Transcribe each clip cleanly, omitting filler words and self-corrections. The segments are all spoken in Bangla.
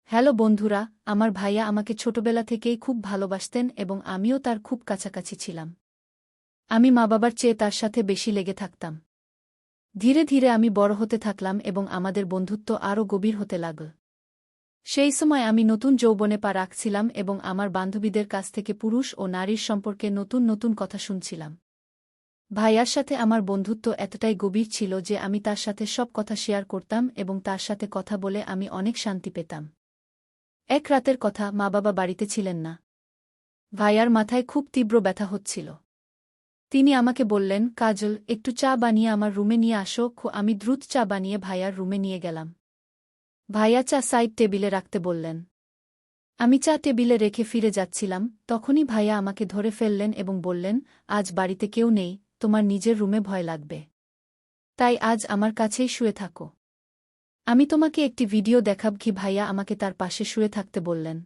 হ্যালো বন্ধুরা, আমার ভাইয়া আমাকে ছোটবেলা থেকেই খুব ভালোবাসতেন এবং আমিও তার খুব কাছাকাছি ছিলাম। আমি মা-বাবার চেয়ে তার সাথে বেশি লেগে থাকতাম। ধীরে ধীরে আমি বড় হতে থাকলাম এবং আমাদের বন্ধুত্ব আরও গভীর হতে লাগল। সেই সময় আমি নতুন যৌবনে পা রাখছিলাম এবং আমার বান্ধবীদের কাছ থেকে পুরুষ ও নারীর সম্পর্কে নতুন নতুন কথা শুনছিলাম। ভাইয়ার সাথে আমার বন্ধুত্ব এতটাই গভীর ছিল যে আমি তার সাথে সব কথা শেয়ার করতাম এবং তার সাথে কথা বলে আমি অনেক শান্তি পেতাম। এক রাতের কথা, মা-বাবা বাড়িতে ছিলেন না। ভাইয়ার মাথায় খুব তীব্র ব্যথা হচ্ছিল। তিনি আমাকে বললেন, কাজল, একটু চা বানিয়ে আমার রুমে নিয়ে আসো। আমি দ্রুত চা বানিয়ে ভাইয়ার রুমে নিয়ে গেলাম। ভাইয়া চা সাইড টেবিলে রাখতে বললেন। আমি চা টেবিলে রেখে ফিরে যাচ্ছিলাম, তখনই ভাইয়া আমাকে ধরে ফেললেন এবং বললেন, আজ বাড়িতে কেউ নেই, তোমার নিজের রুমে ভয় লাগবে। তাই আজ আমার কাছেই শুয়ে থাকো। আমি তোমাকে একটি ভিডিও দেখাব। ভাইয়া আমাকে তার পাশে শুয়ে থাকতে বললেন।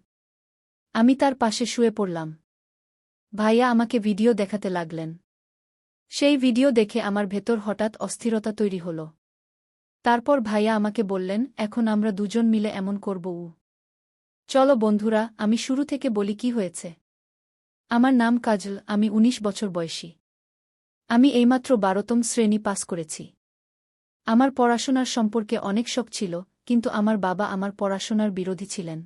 আমি তার পাশে শুয়ে পড়লাম। ভাইয়া আমাকে ভিডিও দেখাতে লাগলেন। সেই ভিডিও দেখে আমার ভেতর হঠাৎ অস্থিরতা তৈরি হল। তারপর ভাইয়া আমাকে বললেন, এখন আমরা দুজন মিলে এমন করব। চলো বন্ধুরা, আমি শুরু থেকে বলি কি হয়েছে। আমার নাম কাজল, আমি ১৯ বছর বয়সী। আমি এইমাত্র ১২তম শ্রেণী পাস করেছি। আমার পড়াশোনার সম্পর্কে অনেক শখ ছিল, কিন্তু আমার বাবা আমার পড়াশোনার বিরোধী ছিলেন।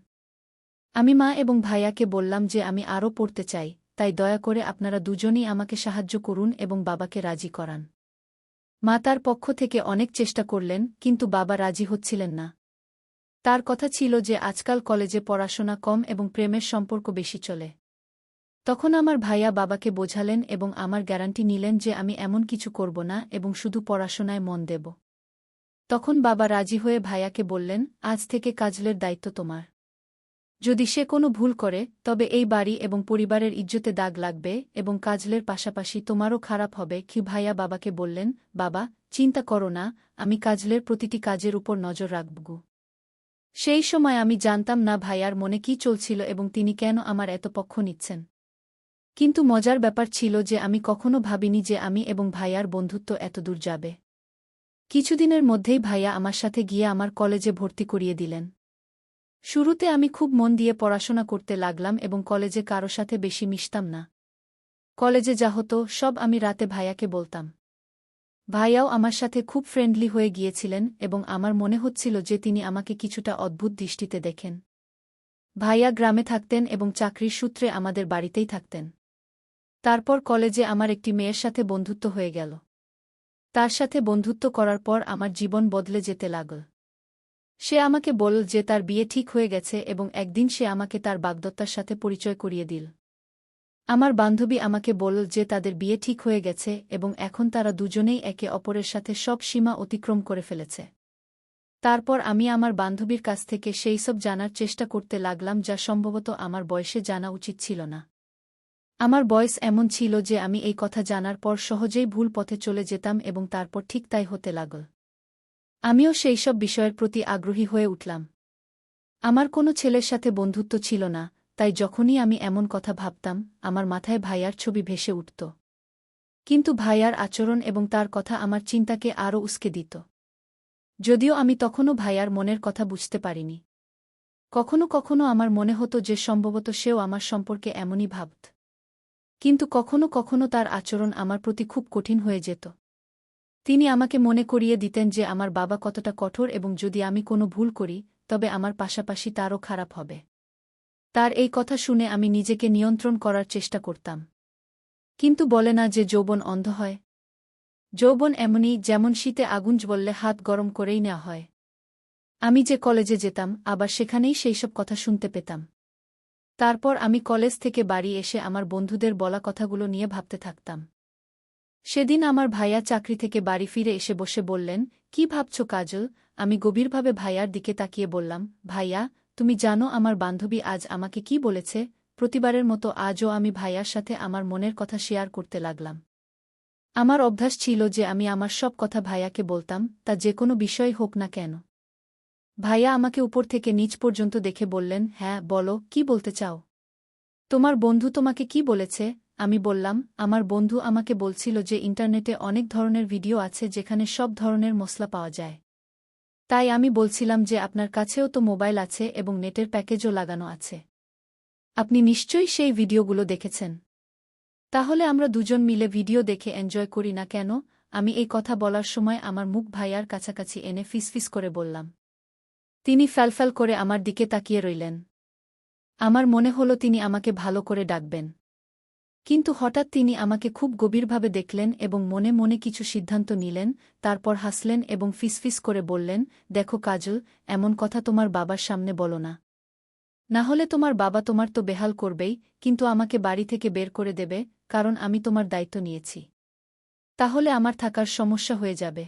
আমি মা এবং ভাইয়াকে বললাম যে আমি আরও পড়তে চাই, তাই দয়া করে আপনারা দুজনই আমাকে সাহায্য করুন এবং বাবাকে রাজি করান। মা তার পক্ষ থেকে অনেক চেষ্টা করলেন, কিন্তু বাবা রাজি হচ্ছিলেন না। তার কথা ছিল যে আজকাল কলেজে পড়াশোনা কম এবং প্রেমের সম্পর্ক বেশি চলে। তখন আমার ভাইয়া বাবাকে বোঝালেন এবং আমার গ্যারান্টি নিলেন যে আমি এমন কিছু করব না এবং শুধু পড়াশোনায় মন দেব। তখন বাবা রাজি হয়ে ভাইয়াকে বললেন, আজ থেকে কাজলের দায়িত্ব তোমার। যদি সে কোনো ভুল করে, তবে এই বাড়ি এবং পরিবারের ইজ্জতে দাগ লাগবে এবং কাজলের পাশাপাশি তোমারও খারাপ হবে। ভাইয়া বাবাকে বললেন, বাবা, চিন্তা করো না, আমি কাজলের প্রতিটি কাজের উপর নজর রাখব। সেই সময় আমি জানতাম না ভাইয়ার মনে কি চলছিল এবং তিনি কেন আমার এত পক্ষ নিচ্ছেন। কিন্তু মজার ব্যাপার ছিল যে আমি কখনো ভাবিনি যে আমি এবং ভাইয়ার বন্ধুত্ব এতদূর যাবে। কিছুদিনের মধ্যেই ভাইয়া আমার সাথে গিয়ে আমার কলেজে ভর্তি করিয়ে দিলেন। শুরুতে আমি খুব মন দিয়ে পড়াশোনা করতে লাগলাম এবং কলেজে কারো সাথে বেশি মিশতাম না। কলেজে যা হতো সব আমি রাতে ভাইয়াকে বলতাম। ভাইয়াও আমার সাথে খুব ফ্রেন্ডলি হয়ে গিয়েছিলেন এবং আমার মনে হচ্ছিল যে তিনি আমাকে কিছুটা অদ্ভুত দৃষ্টিতে দেখেন। ভাইয়া গ্রামে থাকতেন এবং চাকরির সূত্রে আমাদের বাড়িতেই থাকতেন। তারপর কলেজে আমার একটি মেয়ের সাথে বন্ধুত্ব হয়ে গেল। তার সাথে বন্ধুত্ব করার পর আমার জীবন বদলে যেতে লাগল। সে আমাকে বলল যে তার বিয়ে ঠিক হয়ে গেছে এবং একদিন সে আমাকে তার বাগদত্তার সাথে পরিচয় করিয়ে দিল। আমার বান্ধবী আমাকে বলল যে তাদের বিয়ে ঠিক হয়ে গেছে এবং এখন তারা দুজনেই একে অপরের সাথে সব সীমা অতিক্রম করে ফেলেছে। তারপর আমি আমার বান্ধবীর কাছ থেকে সেই সব জানার চেষ্টা করতে লাগলাম যা সম্ভবত আমার বয়সে জানা উচিত ছিল না। আমার বয়স এমন ছিল যে আমি এই কথা জানার পর সহজেই ভুল পথে চলে যেতাম এবং তারপর ঠিক তাই হতে লাগল। আমিও সেই সব বিষয়ের প্রতি আগ্রহী হয়ে উঠলাম। আমার কোনো ছেলের সাথে বন্ধুত্ব ছিল না, তাই যখনই আমি এমন কথা ভাবতাম, আমার মাথায় ভাইয়ার ছবি ভেসে উঠত। কিন্তু ভাইয়ার আচরণ এবং তার কথা আমার চিন্তাকে আরও উস্কে দিত। যদিও আমি তখনও ভাইয়ার মনের কথা বুঝতে পারিনি। কখনো কখনো আমার মনে হতো যে সম্ভবত সেও আমার সম্পর্কে এমনই ভাবত। কিন্তু কখনো কখনো তার আচরণ আমার প্রতি খুব কঠিন হয়ে যেত। তিনি আমাকে মনে করিয়ে দিতেন যে আমার বাবা কতটা কঠোর এবং যদি আমি কোনো ভুল করি, তবে আমার পাশাপাশি তারও খারাপ হবে। তার এই কথা শুনে আমি নিজেকে নিয়ন্ত্রণ করার চেষ্টা করতাম। কিন্তু বলে না যে যৌবন অন্ধ হয়। যৌবন এমনই, যেমন শীতে আগুন জ্বললে হাত গরম করেই নেওয়া হয়। আমি যে কলেজে যেতাম, আবার সেখানেই সেইসব কথা শুনতে পেতাম। তারপর আমি কলেজ থেকে বাড়ি এসে আমার বন্ধুদের বলা কথাগুলো নিয়ে ভাবতে থাকতাম। সেদিন আমার ভাইয়া চাকরি থেকে বাড়ি ফিরে এসে বসে বললেন, কি ভাবছ কাজল? আমি গভীরভাবে ভাইয়ার দিকে তাকিয়ে বললাম, ভাইয়া, তুমি জানো আমার বান্ধবী আজ আমাকে কি বলেছে? প্রতিবারের মতো আজও আমি ভাইয়ার সাথে আমার মনের কথা শেয়ার করতে লাগলাম। আমার অভ্যাস ছিল যে আমি আমার সব কথা ভাইয়াকে বলতাম, তা যে কোনো বিষয় হোক না কেন। ভাইয়া আমাকে উপর থেকে নিচ পর্যন্ত দেখে বললেন, হ্যাঁ বলো, কি বলতে চাও? তোমার বন্ধু তোমাকে কি বলেছে? আমি বললাম, আমার বন্ধু আমাকে বলছিল যে ইন্টারনেটে অনেক ধরনের ভিডিও আছে যেখানে সব ধরনের মশলা পাওয়া যায়। তাই আমি বলছিলাম যে আপনার কাছেও তো মোবাইল আছে এবং নেটের প্যাকেজও লাগানো আছে। আপনি নিশ্চয়ই সেই ভিডিওগুলো দেখেছেন। তাহলে আমরা দুজন মিলে ভিডিও দেখে এনজয় করি না কেন? আমি এই কথা বলার সময় আমার মুখ ভাইয়ার কাছাকাছি এনে ফিসফিস করে বললাম। তিনি ফ্যালফ্যাল করে আমার দিকে তাকিয়ে রইলেন। আমার মনে হলো তিনি আমাকে ভালো করে ডাকবেন। কিন্তু হঠাৎ তিনি আমাকে খুব গভীরভাবে দেখলেন এবং মনে মনে কিছু সিদ্ধান্ত নিলেন, তারপর হাসলেন এবং ফিসফিস করে বললেন, দেখো কাজল, এমন কথা তোমার বাবার সামনে বলো না। না হলে তোমার বাবা তোমার তো বেহাল করবেই, কিন্তু আমাকে বাড়ি থেকে বের করে দেবে, কারণ আমি তোমার দায়িত্ব নিয়েছি। তাহলে আমার থাকার সমস্যা হয়ে যাবে।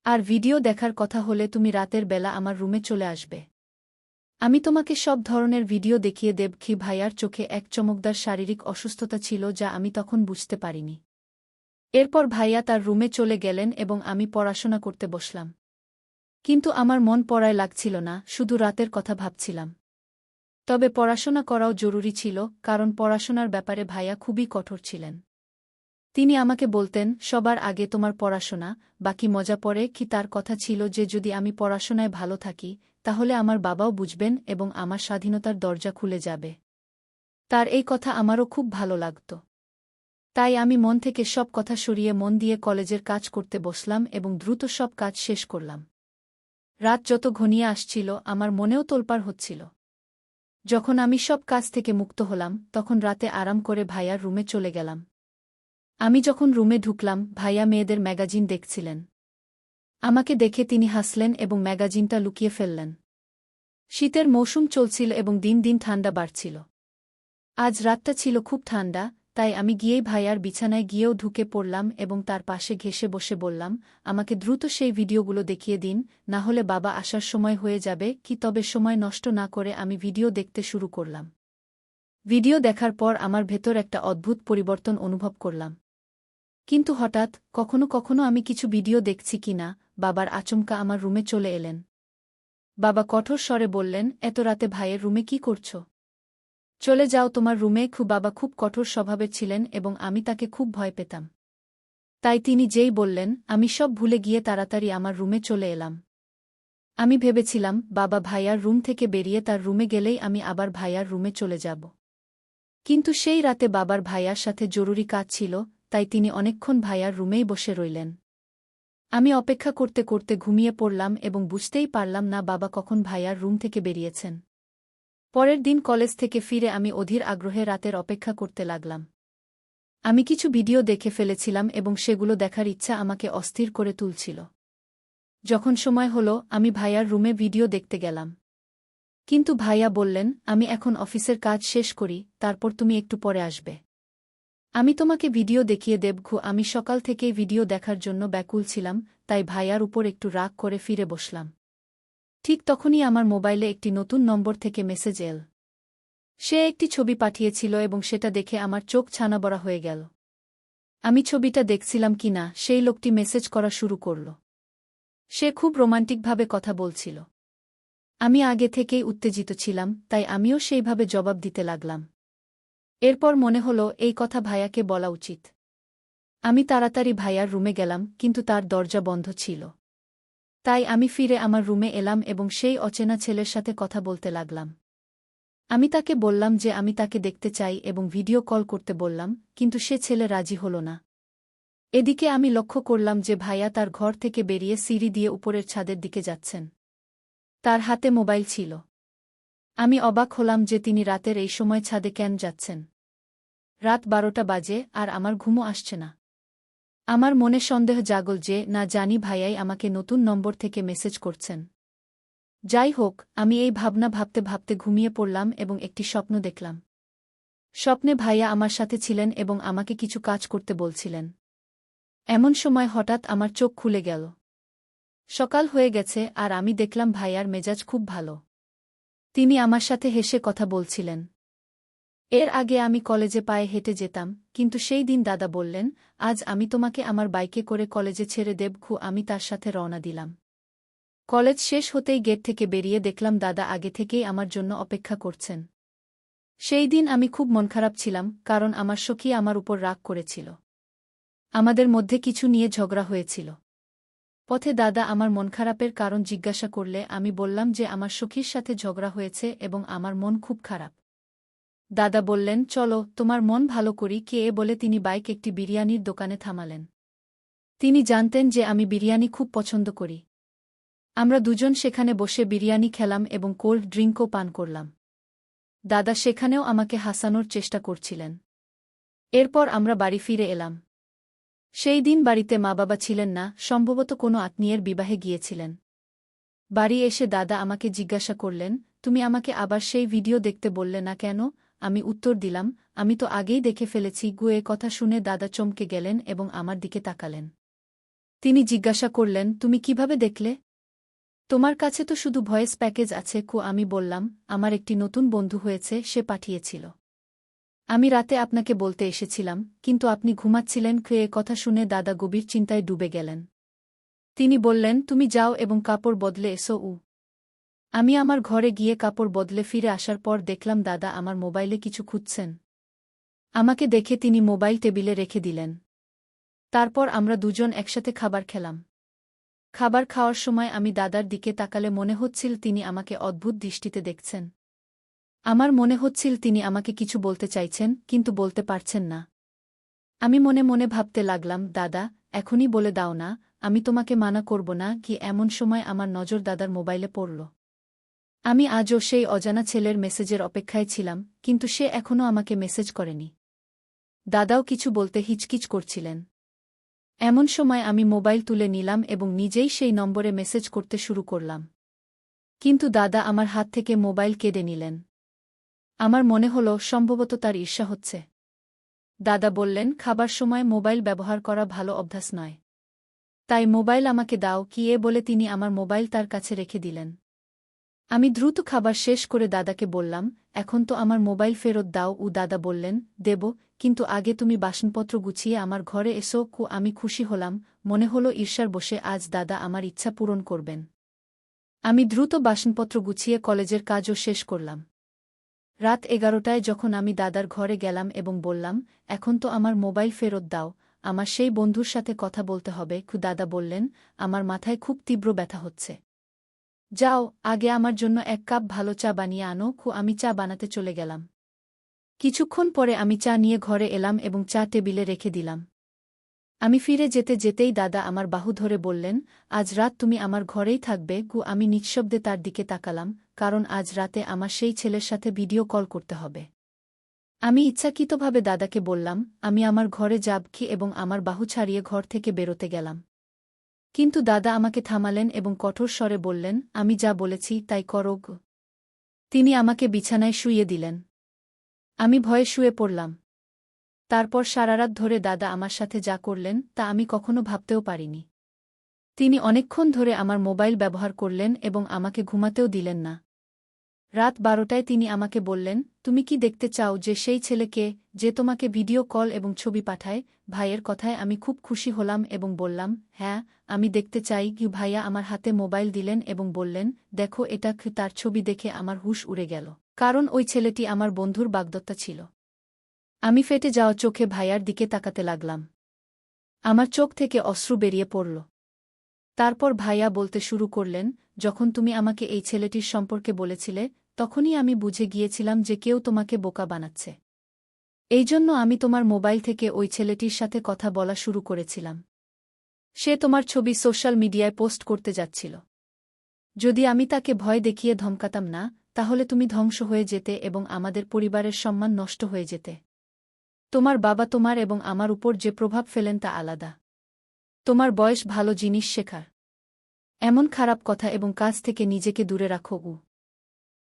আর ভিডিও দেখার কথা হলে তুমি রাতের বেলা আমার রুমে চলে আসবে। আমি তোমাকে সব ধরনের ভিডিও দেখিয়ে দেব। ভাইয়ার চোখে এক চমকদার শারীরিক অসুস্থতা ছিল যা আমি তখন বুঝতে পারিনি। এরপর ভাইয়া তার রুমে চলে গেলেন এবং আমি পড়াশোনা করতে বসলাম। কিন্তু আমার মন পড়ায় লাগছিল না, শুধু রাতের কথা ভাবছিলাম। তবে পড়াশোনা করাও জরুরি ছিল, কারণ পড়াশোনার ব্যাপারে ভাইয়া খুবই কঠোর ছিলেন। তিনি আমাকে বলতেন, সবার আগে তোমার পড়াশোনা, বাকি মজা পড়ে। তার কথা ছিল যে যদি আমি পড়াশোনায় ভালো থাকি, তাহলে আমার বাবাও বুঝবেন এবং আমার স্বাধীনতার দরজা খুলে যাবে। তার এই কথা আমারও খুব ভালো লাগত। তাই আমি মন থেকে সব কথা সরিয়ে মন দিয়ে কলেজের কাজ করতে বসলাম এবং দ্রুত সব কাজ শেষ করলাম। রাত যত ঘনিয়ে আসছিল আমার মনেও তোলপাড় হচ্ছিল। যখন আমি সব কাজ থেকে মুক্ত হলাম, তখন রাতে আরাম করে ভাইয়ার রুমে চলে গেলাম। আমি যখন রুমে ঢুকলাম, ভাইয়া মেয়েদের ম্যাগাজিন দেখছিলেন। আমাকে দেখে তিনি হাসলেন এবং ম্যাগাজিনটা লুকিয়ে ফেললেন। শীতের মৌসুম চলছিল এবং দিন দিন ঠান্ডা বাড়ছিল। আজ রাতটা ছিল খুব ঠান্ডা, তাই আমি গিয়েই ভাইয়ার বিছানায় গিয়েও ঢুকে পড়লাম এবং তার পাশে ঘেঁষে বসে বললাম, আমাকে দ্রুত সেই ভিডিওগুলো দেখিয়ে দিন, না হলে বাবা আসার সময় হয়ে যাবে। তবে সময় নষ্ট না করে আমি ভিডিও দেখতে শুরু করলাম। ভিডিও দেখার পর আমার ভেতর একটা অদ্ভুত পরিবর্তন অনুভব করলাম। কিন্তু হঠাৎ, কখনো কখনো আমি কিছু ভিডিও দেখছি কিনা, বাবার আচমকা আমার রুমে চলে এলেন। বাবা কঠোর স্বরে বললেন, এত রাতে ভাইয়ের রুমে কি করছ? চলে যাও তোমার রুমে। বাবা খুব কঠোর স্বভাবের ছিলেন এবং আমি তাকে খুব ভয় পেতাম। তাই তিনি যেই বললেন, আমি সব ভুলে গিয়ে তাড়াতাড়ি আমার রুমে চলে এলাম। আমি ভেবেছিলাম, বাবা ভাইয়ার রুম থেকে বেরিয়ে তার রুমে গেলেই আমি আবার ভাইয়ার রুমে চলে যাব। কিন্তু সেই রাতে বাবার ভাইয়ার সাথে জরুরি কাজ ছিল, তাই তিনি অনেকক্ষণ ভাইয়ার রুমেই বসে রইলেন। আমি অপেক্ষা করতে করতে ঘুমিয়ে পড়লাম এবং বুঝতেই পারলাম না বাবা কখন ভাইয়ার রুম থেকে বেরিয়েছেন। পরের দিন কলেজ থেকে ফিরে আমি অধীর আগ্রহে রাতের অপেক্ষা করতে লাগলাম। আমি কিছু ভিডিও দেখে ফেলেছিলাম এবং সেগুলো দেখার ইচ্ছা আমাকে অস্থির করে তুলছিল। যখন সময় হলো, আমি ভাইয়ার রুমে ভিডিও দেখতে গেলাম। কিন্তু ভাইয়া বললেন, আমি এখন অফিসের কাজ শেষ করি, তারপর তুমি একটু পরে আসবে। আমি তোমাকে ভিডিও দেখিয়ে দেব। আমি সকাল থেকেই ভিডিও দেখার জন্য ব্যাকুল ছিলাম, তাই ভাইয়ার উপর একটু রাগ করে ফিরে বসলাম। ঠিক তখনই আমার মোবাইলে একটি নতুন নম্বর থেকে মেসেজ এল। সে একটি ছবি পাঠিয়েছিল এবং সেটা দেখে আমার চোখ ছানাবড়া হয়ে গেল। আমি ছবিটা দেখছিলাম কিনা, সেই লোকটি মেসেজ করা শুরু করল। সে খুব রোমান্টিকভাবে কথা বলছিল। আমি আগে থেকেই উত্তেজিত ছিলাম, তাই আমিও সেইভাবে জবাব দিতে লাগলাম। এরপর মনে হলো এই কথা ভাইয়াকে বলা উচিত। আমি তাড়াতাড়ি ভাইয়ার রুমে গেলাম, কিন্তু তার দরজা বন্ধ ছিল। তাই আমি ফিরে আমার রুমে এলাম এবং সেই অচেনা ছেলের সাথে কথা বলতে লাগলাম। আমি তাকে বললাম যে আমি তাকে দেখতে চাই এবং ভিডিও কল করতে বললাম, কিন্তু সে ছেলে রাজি হল না। এদিকে আমি লক্ষ্য করলাম যে ভাইয়া তার ঘর থেকে বেরিয়ে সিঁড়ি দিয়ে উপরের ছাদের দিকে যাচ্ছেন। তার হাতে মোবাইল ছিল। আমি অবাক হলাম যে তিনি রাতের এই সময় ছাদে কেন যাচ্ছেন। রাত 12টা বাজে আর আমার ঘুমও আসছে না। আমার মনে সন্দেহ জাগল যে না জানি ভাইয়াই আমাকে নতুন নম্বর থেকে মেসেজ করছেন। যাই হোক, আমি এই ভাবনা ভাবতে ভাবতে ঘুমিয়ে পড়লাম এবং একটি স্বপ্ন দেখলাম। স্বপ্নে ভাইয়া আমার সাথে ছিলেন এবং আমাকে কিছু কাজ করতে বলছিলেন। এমন সময় হঠাৎ আমার চোখ খুলে গেল। সকাল হয়ে গেছে আর আমি দেখলাম ভাইয়ার মেজাজ খুব ভালো। তিনি আমার সাথে হেসে কথা বলছিলেন। এর আগে আমি কলেজে পায়ে হেঁটে যেতাম, কিন্তু সেই দিন দাদা বললেন, আজ আমি তোমাকে আমার বাইকে করে কলেজে ছেড়ে দেব। আমি তার সাথে রওনা দিলাম। কলেজ শেষ হতেই গেট থেকে বেরিয়ে দেখলাম দাদা আগে থেকেই আমার জন্য অপেক্ষা করছেন। সেই দিন আমি খুব মনখারাপ ছিলাম, কারণ আমার সখী আমার উপর রাগ করেছিল। আমাদের মধ্যে কিছু নিয়ে ঝগড়া হয়েছিল। পথে দাদা আমার মন খারাপের কারণ জিজ্ঞাসা করলে আমি বললাম যে আমার সখীর সাথে ঝগড়া হয়েছে এবং আমার মন খুব খারাপ। দাদা বললেন, চলো তোমার মন ভালো করি কে বলে তিনি বাইক একটি বিরিয়ানির দোকানে থামালেন। তিনি জানতেন যে আমি বিরিয়ানি খুব পছন্দ করি। আমরা দুজন সেখানে বসে বিরিয়ানি খেলাম এবং কোল্ড ড্রিঙ্কও পান করলাম। দাদা সেখানেও আমাকে হাসানোর চেষ্টা করছিলেন। এরপর আমরা বাড়ি ফিরে এলাম। সেই দিন বাড়িতে মা বাবা ছিলেন না, সম্ভবত কোনো আত্মীয়ের বিবাহে গিয়েছিলেন। বাড়ি এসে দাদা আমাকে জিজ্ঞাসা করলেন, তুমি আমাকে আবার সেই ভিডিও দেখতে বললে না কেন? আমি উত্তর দিলাম, আমি তো আগেই দেখে ফেলেছি। এ কথা শুনে দাদা চমকে গেলেন এবং আমার দিকে তাকালেন। তিনি জিজ্ঞাসা করলেন, তুমি কিভাবে দেখলে? তোমার কাছে তো শুধু ভয়েস প্যাকেজ আছে। আমি বললাম, আমার একটি নতুন বন্ধু হয়েছে, সে পাঠিয়েছিল। আমি রাতে আপনাকে বলতে এসেছিলাম, কিন্তু আপনি ঘুমাচ্ছিলেন। এ কথা শুনে দাদা গভীর চিন্তায় ডুবে গেলেন। তিনি বললেন, তুমি যাও এবং কাপড় বদলে এসো। আমি আমার ঘরে গিয়ে কাপড় বদলে ফিরে আসার পর দেখলাম দাদা আমার মোবাইলে কিছু খুঁজছেন। আমাকে দেখে তিনি মোবাইল টেবিলে রেখে দিলেন। তারপর আমরা দুজন একসাথে খাবার খেলাম। খাবার খাওয়ার সময় আমি দাদার দিকে তাকালে মনে হচ্ছিল তিনি আমাকে অদ্ভুত দৃষ্টিতে দেখছেন। আমার মনে হচ্ছিল তিনি আমাকে কিছু বলতে চাইছেন, কিন্তু বলতে পারছেন না। আমি মনে মনে ভাবতে লাগলাম, দাদা, এখনই বলে দাও না, আমি তোমাকে মানা করব না। এমন সময় আমার নজর দাদার মোবাইলে পড়ল। আমি আজও সেই অজানা ছেলের মেসেজের অপেক্ষায় ছিলাম, কিন্তু সে এখনও আমাকে মেসেজ করেনি। দাদাও কিছু বলতে হিচকিচ করছিলেন। এমন সময় আমি মোবাইল তুলে নিলাম এবং নিজেই সেই নম্বরে মেসেজ করতে শুরু করলাম। কিন্তু দাদা আমার হাত থেকে মোবাইল কেড়ে নিলেন। আমার মনে হল সম্ভবত তার ঈর্ষা হচ্ছে। দাদা বললেন, খাবার সময় মোবাইল ব্যবহার করা ভালো অভ্যাস নয়। তাই মোবাইল আমাকে দাও। বলে তিনি আমার মোবাইল তার কাছে রেখে দিলেন। আমি দ্রুত খাবার শেষ করে দাদাকে বললাম, এখন তো আমার মোবাইল ফেরত দাও। দাদা বললেন, দেব, কিন্তু আগে তুমি বাসনপত্র গুছিয়ে আমার ঘরে এসো। আমি খুশি হলাম, মনে হলো ঈর্ষার বসে আজ দাদা আমার ইচ্ছা পূরণ করবেন। আমি দ্রুত বাসনপত্র গুছিয়ে কলেজের কাজও শেষ করলাম। রাত 11টায় যখন আমি দাদার ঘরে গেলাম এবং বললাম, এখন তো আমার মোবাইল ফেরত দাও, আমার সেই বন্ধুর সাথে কথা বলতে হবে। দাদা বললেন, আমার মাথায় খুব তীব্র ব্যথা হচ্ছে। যাও, আগে আমার জন্য এক কাপ ভালো চা বানিয়ে আনো। আমি চা বানাতে চলে গেলাম। কিছুক্ষণ পরে আমি চা নিয়ে ঘরে এলাম এবং চা টেবিলে রেখে দিলাম। আমি ফিরে যেতে যেতেই দাদা আমার বাহু ধরে বললেন, আজ রাত তুমি আমার ঘরেই থাকবে। আমি নিঃশব্দে তার দিকে তাকালাম, কারণ আজ রাতে আমার সেই ছেলের সাথে ভিডিও কল করতে হবে। আমি ইচ্ছাকৃতভাবে দাদাকে বললাম, আমি আমার ঘরে যাব এবং আমার বাহু ছাড়িয়ে ঘর থেকে বেরোতে গেলাম। কিন্তু দাদা আমাকে থামালেন এবং কঠোর স্বরে বললেন, আমি যা বলেছি তাই করো। তিনি আমাকে বিছানায় শুইয়ে দিলেন। আমি ভয়ে শুয়ে পড়লাম। তারপর সারারাত ধরে দাদা আমার সাথে যা করলেন তা আমি কখনো ভাবতেও পারিনি। তিনি অনেকক্ষণ ধরে আমার মোবাইল ব্যবহার করলেন এবং আমাকে ঘুমাতেও দিলেন না। রাত 12টায় তিনি আমাকে বললেন, তুমি কি দেখতে চাও যে সেই ছেলেকে, যে তোমাকে ভিডিও কল এবং ছবি পাঠায়? ভাইয়ের কথায় আমি খুব খুশি হলাম এবং বললাম, হ্যাঁ, আমি দেখতে চাই। ভাইয়া আমার হাতে মোবাইল দিলেন এবং বললেন, দেখো এটা। তার ছবি দেখে আমার হুঁশ উড়ে গেল, কারণ ওই ছেলেটি আমার বন্ধুর বাগদত্তা ছিল। আমি ফেটে যাওয়া চোখে ভাইয়ার দিকে তাকাতে লাগলাম। আমার চোখ থেকে অশ্রু বেরিয়ে পড়ল। তারপর ভাইয়া বলতে শুরু করলেন, যখন তুমি আমাকে এই ছেলেটির সম্পর্কে বলেছিলে, তখনই আমি বুঝে গিয়েছিলাম যে কেউ তোমাকে বোকা বানাচ্ছে। এই জন্য আমি তোমার মোবাইল থেকে ওই ছেলেটির সাথে কথা বলা শুরু করেছিলাম। সে তোমার ছবি সোশ্যাল মিডিয়ায় পোস্ট করতে যাচ্ছিল। যদি আমি তাকে ভয় দেখিয়ে ধমকাতাম না, তাহলে তুমি ধ্বংস হয়ে যেতে এবং আমাদের পরিবারের সম্মান নষ্ট হয়ে যেতে। তোমার বাবা তোমার এবং আমার উপর যে প্রভাব ফেলেন তা আলাদা। তোমার বয়স ভালো জিনিস শেখার। এমন খারাপ কথা এবং কাজ থেকে নিজেকে দূরে রাখো।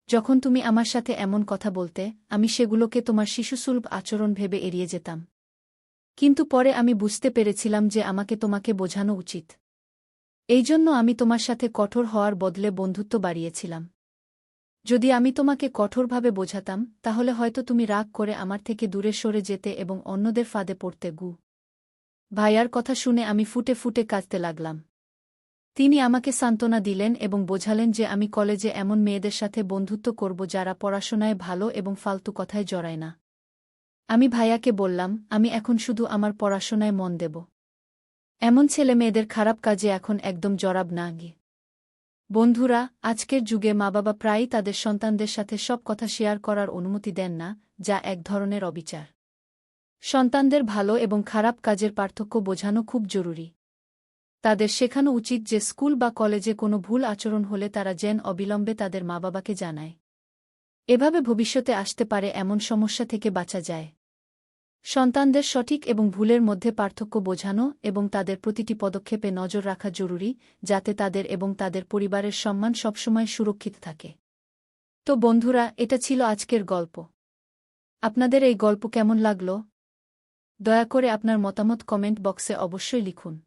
যখন তুমি আমার সাথে এমন কথা বলতে, আমি সেগুলোকে তোমার শিশুসুলভ আচরণ ভেবে এড়িয়ে যেতাম। কিন্তু পরে আমি বুঝতে পেরেছিলাম যে আমাকে তোমাকে বোঝানো উচিত। এই জন্য আমি তোমার সাথে কঠোর হওয়ার বদলে বন্ধুত্ব বাড়িয়েছিলাম। যদি আমি তোমাকে কঠোরভাবে বোঝাতাম, তাহলে হয়তো তুমি রাগ করে আমার থেকে দূরে সরে যেতে এবং অন্যদের ফাঁদে পড়তে। ভাইয়ার কথা শুনে আমি ফুটে ফুটে কাঁদতে লাগলাম। তিনি আমাকে সান্ত্বনা দিলেন এবং বোঝালেন যে আমি কলেজে এমন মেয়েদের সাথে বন্ধুত্ব করব যারা পড়াশোনায় ভালো এবং ফালতু কথায় জড়ায় না। আমি ভাইয়াকে বললাম, আমি এখন শুধু আমার পড়াশোনায় মন দেব। এমন ছেলে মেয়েদের খারাপ কাজে এখন একদম জড়াব না গে। বন্ধুরা, আজকের যুগে মা-বাবা প্রায়ই তাদের সন্তানদের সাথে সব কথা শেয়ার করার অনুমতি দেন না, যা এক ধরনের অবিচার। সন্তানদের ভালো এবং খারাপ কাজের পার্থক্য বোঝানো খুব জরুরি। তাদের শেখানো উচিত যে স্কুল বা কলেজে কোনো ভুল আচরণ হলে তারা যেন অবিলম্বে তাদের মা-বাবাকে জানায়। এভাবে ভবিষ্যতে আসতে পারে এমন সমস্যা থেকে বাঁচা যায়। সন্তানদের সঠিক এবং ভুলের মধ্যে পার্থক্য বোঝানো এবং তাদের প্রতিটি পদক্ষেপে নজর রাখা জরুরি, যাতে তাদের এবং তাদের পরিবারের সম্মান সবসময় সুরক্ষিত থাকে। তো বন্ধুরা, এটা ছিল আজকের গল্প। আপনাদের এই গল্প কেমন লাগল? দয়া করে আপনার মতামত কমেন্ট বক্সে অবশ্যই লিখুন।